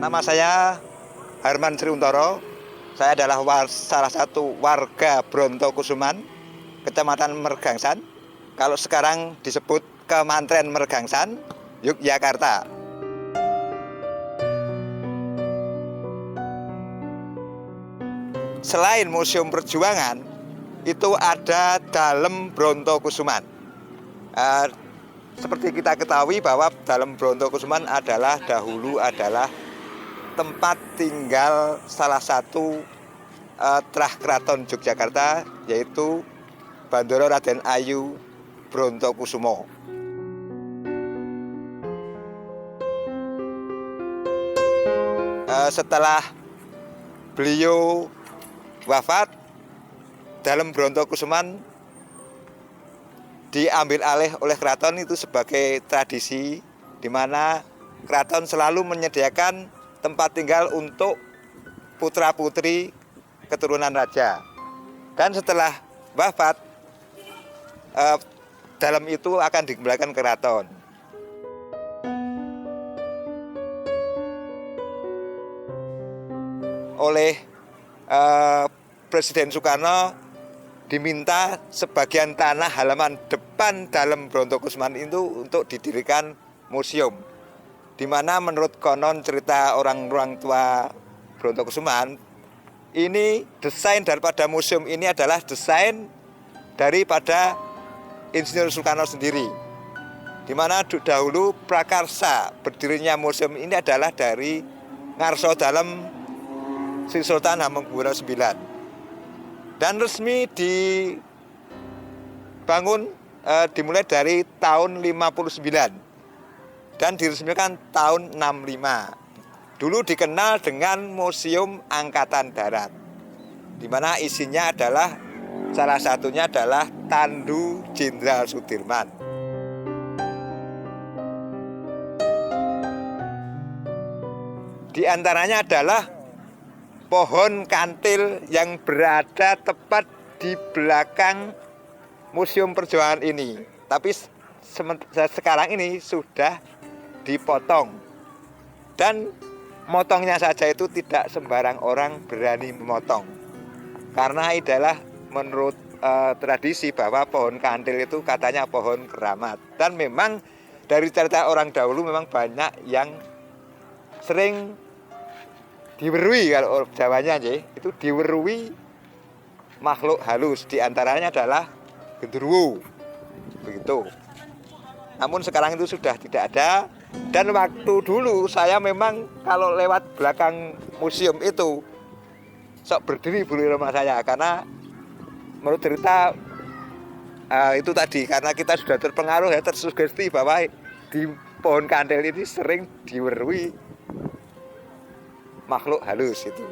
Nama saya Harman Sriuntoro. Saya adalah salah satu warga Brontokusuman, Kecamatan Mergangsan. Kalau sekarang disebut Kemantren Mergangsan, Yogyakarta. Selain Museum Perjuangan, itu ada Dalem Brontokusuman. Seperti kita ketahui bahwa Dalem Brontokusuman dahulu adalah tempat tinggal salah satu trah Keraton Yogyakarta, yaitu Bandara Raden Ayu Brontokusumo. Setelah beliau wafat, Dalem Brontokusuman diambil alih oleh keraton itu sebagai tradisi, di mana keraton selalu menyediakan tempat tinggal untuk putra-putri keturunan raja. Dan setelah wafat, Dalem itu akan dikembalikan ke keraton. Oleh Presiden Soekarno diminta sebagian tanah halaman depan Dalem Brontokusuman itu untuk didirikan museum, di mana menurut konon cerita orang tua Brontokusuman, ini desain daripada museum ini adalah desain daripada Insinyur Soekarno sendiri, di mana dahulu prakarsa berdirinya museum ini adalah dari Ngarso Dalem Sri Sultan Hamengkubuwono IX, dan resmi dibangun dimulai dari tahun 59 dan diresmikan tahun 65. Dulu dikenal dengan Museum Angkatan Darat, di mana isinya adalah salah satunya adalah Tandu Jenderal Sudirman. Di antaranya adalah pohon kantil yang berada tepat di belakang Museum Perjuangan ini. Tapi sekarang ini sudah dipotong, dan motongnya saja itu tidak sembarang orang berani memotong, karena adalah menurut tradisi bahwa pohon kantil itu katanya pohon keramat. Dan memang dari cerita orang dahulu memang banyak yang sering diwerui, kalau Jawanya itu diwerui makhluk halus, diantaranya adalah genderuwo, begitu. Namun sekarang itu sudah tidak ada. Dan waktu dulu saya memang kalau lewat belakang museum itu sok berdiri bulu rumah saya, karena menurut cerita itu tadi, karena kita sudah terpengaruh ya, tersugesti bahwa di pohon kantil ini sering diwerui makhluk halus itu.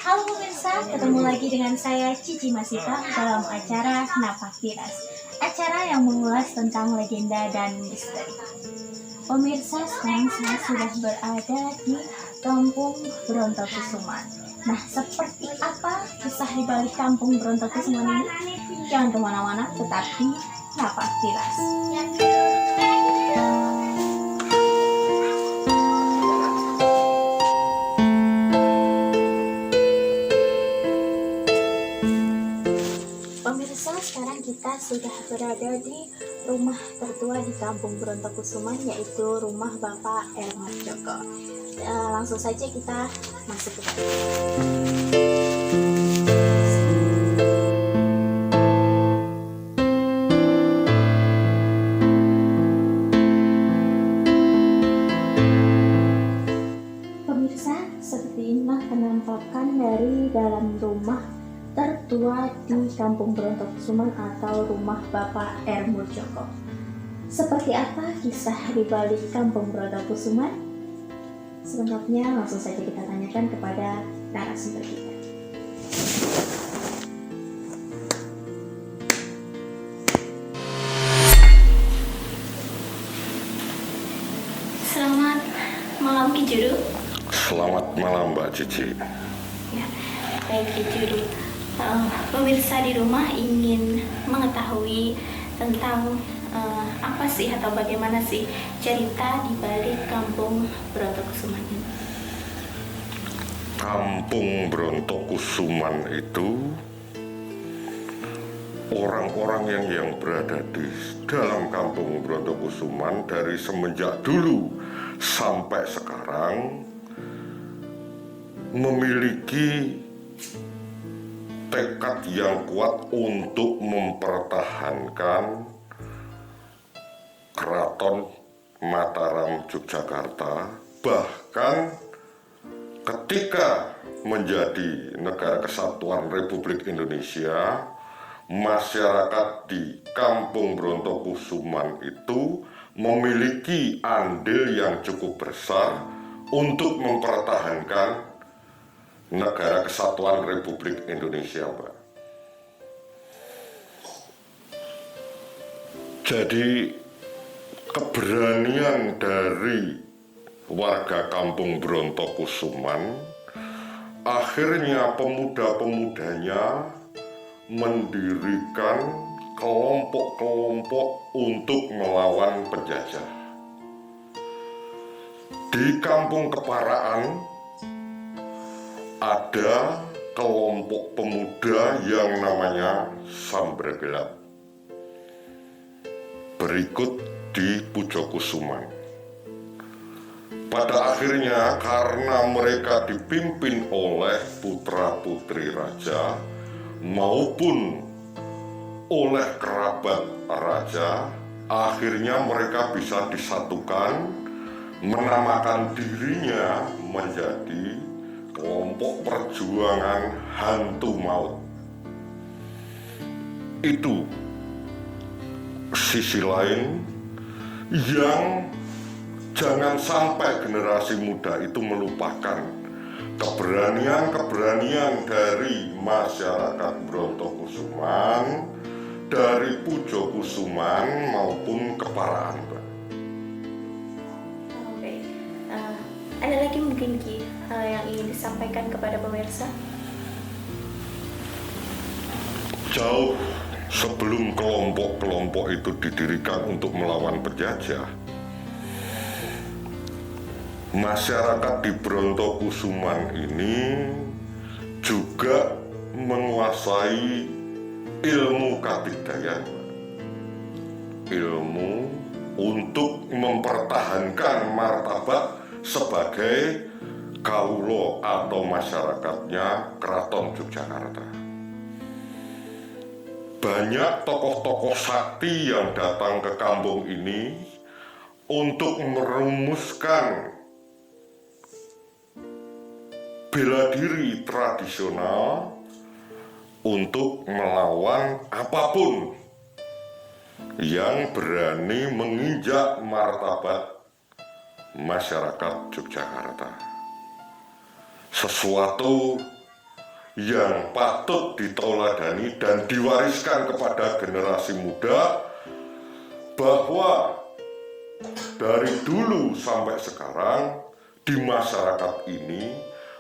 Halo pemirsa, ketemu lagi dengan saya Cici Masita dalam acara Napak Tiras, acara yang mengulas tentang legenda dan misteri. Pemirsa, sekarang saya sudah berada di Kampung Brontokusuman. Nah, seperti apa kisah di balik Kampung Brontokusuman ini? Jangan kemana-mana, tetapi Napak Tiras. Pemirsa, sekarang kita sudah berada di rumah tertua di Kampung Brontokusuman, yaitu rumah Bapak R. Murjoko. Langsung saja kita masuk ke dalam. Pemirsa, seperti inilah penampakan dari dalam rumah tertua di Kampung Brontokusuman atau rumah Bapak R. Murjoko. Seperti apa kisah di balik Kampung Brontokusuman? Selengkapnya langsung saja kita tanyakan kepada narasumber kita. malam Ki Juru. Selamat malam Mbak Cici. Ya, baik Ki Juru. Pemirsa di rumah ingin mengetahui tentang apa sih atau bagaimana sih cerita di balik Kampung Brontokusuman ini? Kampung Brontokusuman itu orang-orang yang berada di dalam Kampung Brontokusuman dari semenjak dulu sampai sekarang memiliki tekad yang kuat untuk mempertahankan Keraton Mataram Yogyakarta. Bahkan ketika menjadi negara kesatuan Republik Indonesia, masyarakat di Kampung Brontokusuman itu memiliki andil yang cukup besar untuk mempertahankan negara kesatuan Republik Indonesia, Mbak. Jadi keberanian dari warga Kampung Brontokusuman, akhirnya pemuda-pemudanya mendirikan kelompok-kelompok untuk melawan penjajah. Di Kampung Keparaan ada kelompok pemuda yang namanya Sambar Gelap. Berikut di Pujokusuman. Pada akhirnya karena mereka dipimpin oleh putra-putri raja maupun oleh kerabat raja, akhirnya mereka bisa disatukan, menamakan dirinya menjadi kelompok perjuangan hantu maut. Itu sisi lain yang jangan sampai generasi muda itu melupakan keberanian-keberanian dari masyarakat Brontokusuman, dari Pujokusuman maupun Keparaan, Mbak. Oke. Ada lagi mungkin Ki yang ingin disampaikan kepada pemirsa? Jauh sebelum kelompok-kelompok itu didirikan untuk melawan penjajah, masyarakat di Brontokusuman ini juga menguasai ilmu katigdayan, ilmu untuk mempertahankan martabat sebagai kaulo atau masyarakatnya Keraton Yogyakarta. Banyak tokoh-tokoh sakti yang datang ke kampung ini untuk merumuskan bela diri tradisional untuk melawan apapun yang berani menginjak martabat masyarakat Yogyakarta. Sesuatu yang patut ditauladani dan diwariskan kepada generasi muda, bahwa dari dulu sampai sekarang di masyarakat ini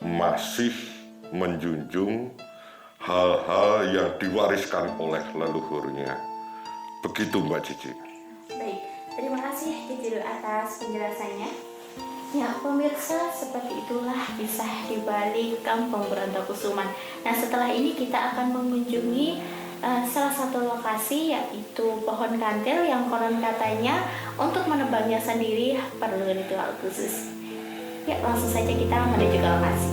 masih menjunjung hal-hal yang diwariskan oleh leluhurnya. Begitu Mbak Cici. Baik, terima kasih Ki Juru atas penjelasannya. Ya, pemirsa, seperti itulah kisah di balik Kampung Brontokusuman. Nah, setelah ini kita akan mengunjungi salah satu lokasi, yaitu pohon kantil yang konon katanya untuk menebangnya sendiri perlu ritual khusus. Ya, langsung saja kita menuju ke lokasi.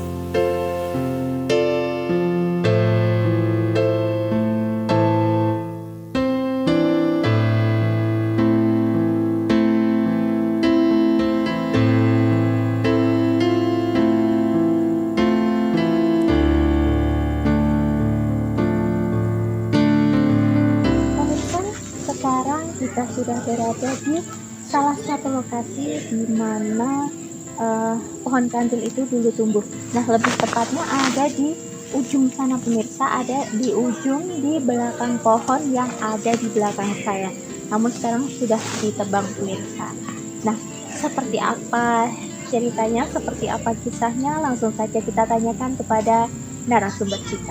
Sekarang kita sudah berada di salah satu lokasi di mana pohon kantil itu dulu tumbuh. Nah, lebih tepatnya ada di ujung sana pemirsa, ada di ujung di belakang pohon yang ada di belakang saya. Namun sekarang sudah ditebang pemirsa. Nah, seperti apa ceritanya seperti apa kisahnya, langsung saja kita tanyakan kepada narasumber kita.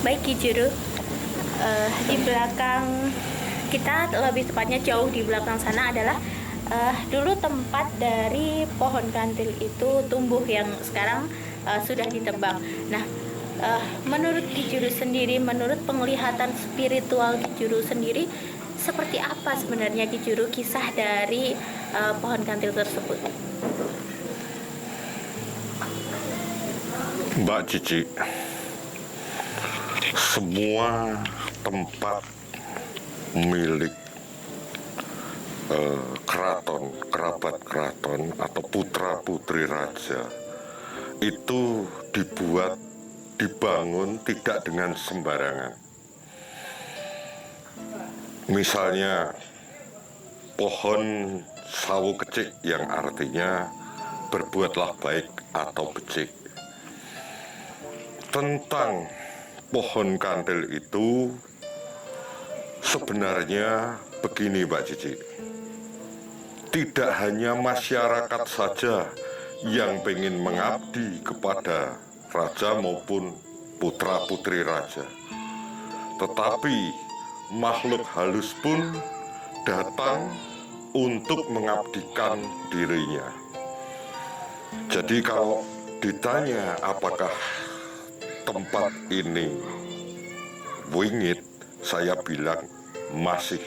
Baik Ki Juru, di belakang kita, lebih tepatnya jauh di belakang sana adalah dulu tempat dari pohon kantil itu tumbuh yang sekarang sudah ditebang. Nah, menurut Ki Juru sendiri, menurut penglihatan spiritual Ki Juru sendiri, seperti apa sebenarnya Ki Juru kisah dari pohon kantil tersebut? Mbak Cici, semua tempat milik keraton, kerabat keraton atau putra putri raja itu dibangun tidak dengan sembarangan. Misalnya pohon sawo kecik yang artinya berbuatlah baik atau becik. Tentang pohon kantil itu sebenarnya begini Mbak Cici, tidak hanya masyarakat saja yang ingin mengabdi kepada raja maupun putra putri raja, tetapi makhluk halus pun datang untuk mengabdikan dirinya. Jadi kalau ditanya apakah tempat ini wingit, saya bilang masih.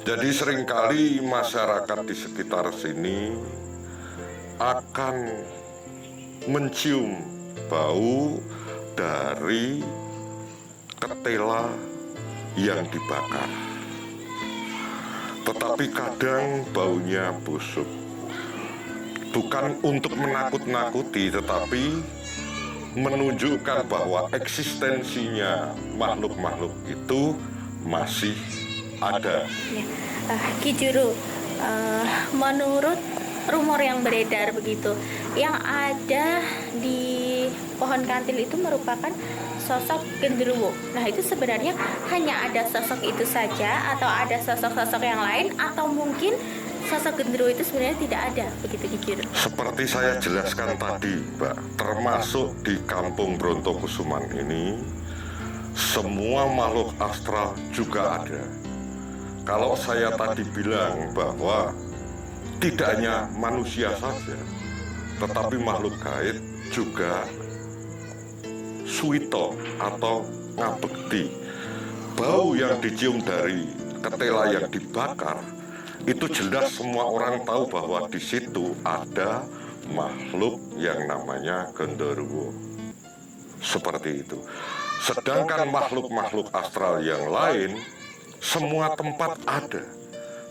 Jadi seringkali masyarakat di sekitar sini akan mencium bau dari ketela yang dibakar. Tetapi kadang baunya busuk. Bukan untuk menakut-nakuti, tetapi menunjukkan bahwa eksistensinya makhluk-makhluk itu masih ada. Ya, Ki Juru, menurut rumor yang beredar begitu, yang ada di pohon kantil itu merupakan sosok genderuwo. Nah, itu sebenarnya hanya ada sosok itu saja atau ada sosok-sosok yang lain, atau mungkin sosok genderuwo itu sebenarnya tidak ada, begitu Ki Juru? Seperti saya jelaskan tadi, Mbak, termasuk di Kampung Brontokusuman ini, semua makhluk astral juga ada. Kalau saya tadi bilang bahwa tidak hanya manusia saja, tetapi makhluk gaib juga suito atau ngabekti. Bau yang dicium dari ketela yang dibakar itu jelas semua orang tahu bahwa di situ ada makhluk yang namanya genderuwo. Seperti itu. Sedangkan makhluk-makhluk astral yang lain, semua tempat ada.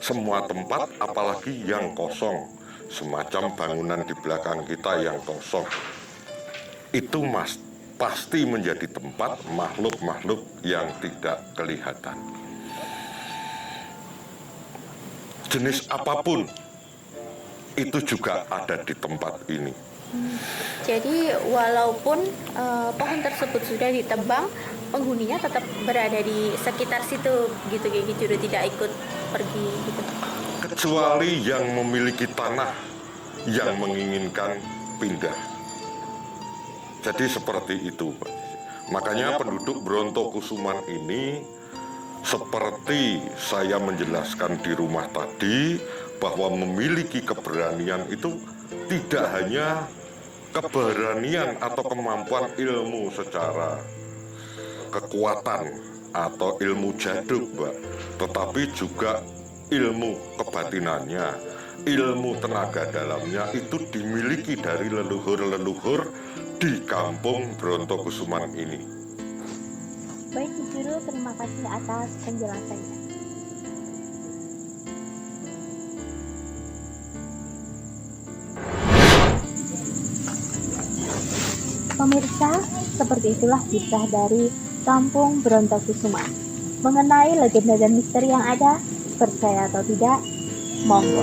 Semua tempat, apalagi yang kosong, semacam bangunan di belakang kita yang kosong, itu pasti menjadi tempat makhluk-makhluk yang tidak kelihatan. Jenis apapun itu juga ada di tempat ini. Jadi walaupun pohon tersebut sudah ditebang, penghuninya tetap berada di sekitar situ, gitu Ki Juru, tidak ikut pergi gitu. Kecuali yang memiliki tanah yang menginginkan pindah. Jadi seperti itu, Pak. Makanya penduduk Brontokusuman ini, seperti saya menjelaskan di rumah tadi, bahwa memiliki keberanian itu tidak hanya keberanian atau kemampuan ilmu secara kekuatan atau ilmu jaduk, Mbak, tetapi juga ilmu kebatinannya, ilmu tenaga dalamnya itu dimiliki dari leluhur-leluhur di Kampung Brontokusuman ini. Baik Ki Juru, terima kasih atas penjelasannya. Pemirsa, seperti itulah kisah dari Kampung Brontokusuman. Mengenai legenda dan misteri yang ada, percaya atau tidak, monggo.